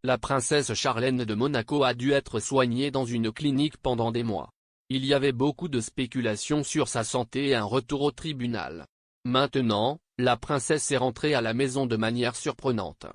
La princesse Charlène de Monaco a dû être soignée dans une clinique pendant des mois. Il y avait beaucoup de spéculations sur sa santé et un retour au tribunal. Maintenant, la princesse est rentrée à la maison de manière surprenante.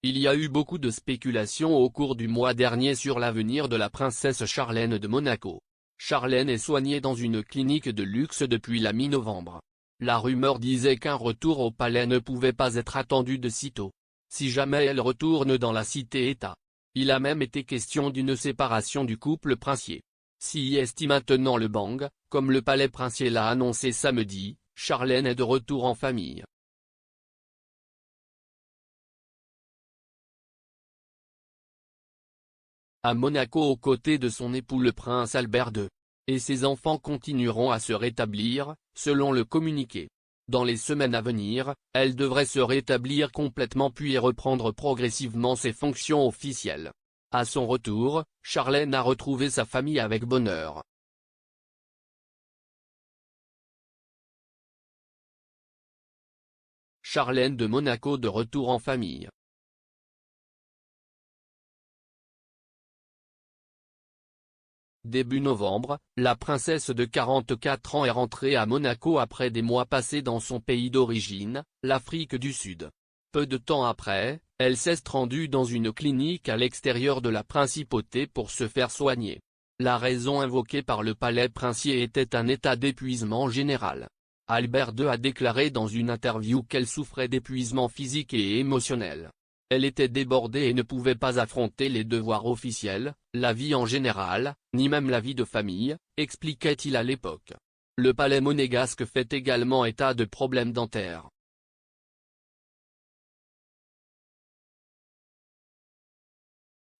Il y a eu beaucoup de spéculations au cours du mois dernier sur l'avenir de la princesse Charlène de Monaco. Charlène est soignée dans une clinique de luxe depuis la mi-novembre. La rumeur disait qu'un retour au palais ne pouvait pas être attendu de sitôt. Si jamais elle retourne dans la cité-État. Il a même été question d'une séparation du couple princier. Si est maintenant le bang, comme le palais princier l'a annoncé samedi, Charlène est de retour en famille. À Monaco aux côtés de son époux le prince Albert II. Et ses enfants continueront à se rétablir, selon le communiqué. Dans les semaines à venir, elle devrait se rétablir complètement puis reprendre progressivement ses fonctions officielles. À son retour, Charlène a retrouvé sa famille avec bonheur. Charlène de Monaco de retour en famille. Début novembre, la princesse de 44 ans est rentrée à Monaco après des mois passés dans son pays d'origine, l'Afrique du Sud. Peu de temps après, elle s'est rendue dans une clinique à l'extérieur de la principauté pour se faire soigner. La raison invoquée par le palais princier était un état d'épuisement général. Albert II a déclaré dans une interview qu'elle souffrait d'épuisement physique et émotionnel. Elle était débordée et ne pouvait pas affronter les devoirs officiels, la vie en général, ni même la vie de famille, expliquait-il à l'époque. Le palais monégasque fait également état de problèmes dentaires.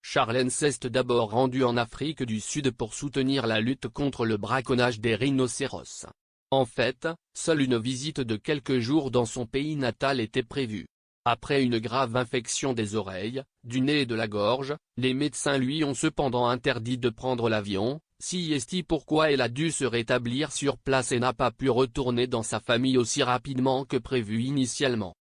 Charlène s'est d'abord rendue en Afrique du Sud pour soutenir la lutte contre le braconnage des rhinocéros. En fait, seule une visite de quelques jours dans son pays natal était prévue. Après une grave infection des oreilles, du nez et de la gorge, les médecins lui ont cependant interdit de prendre l'avion, si est pourquoi elle a dû se rétablir sur place et n'a pas pu retourner dans sa famille aussi rapidement que prévu initialement.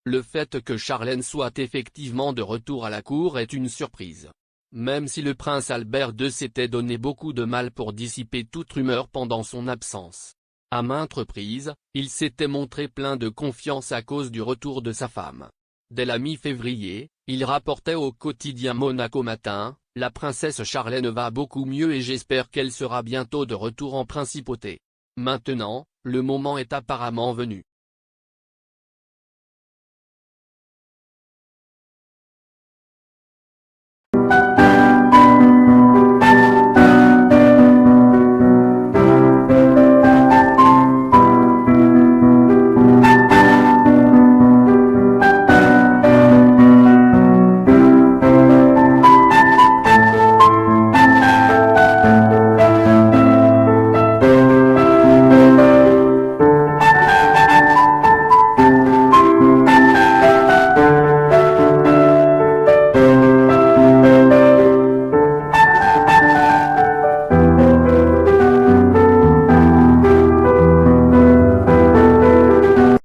Le fait que Charlène soit effectivement de retour à la cour est une surprise. Même si le prince Albert II s'était donné beaucoup de mal pour dissiper toute rumeur pendant son absence. À maintes reprises, il s'était montré plein de confiance à cause du retour de sa femme. Dès la mi-février, il rapportait au quotidien Monaco Matin, « La princesse Charlène va beaucoup mieux et j'espère qu'elle sera bientôt de retour en principauté. Maintenant, le moment est apparemment venu.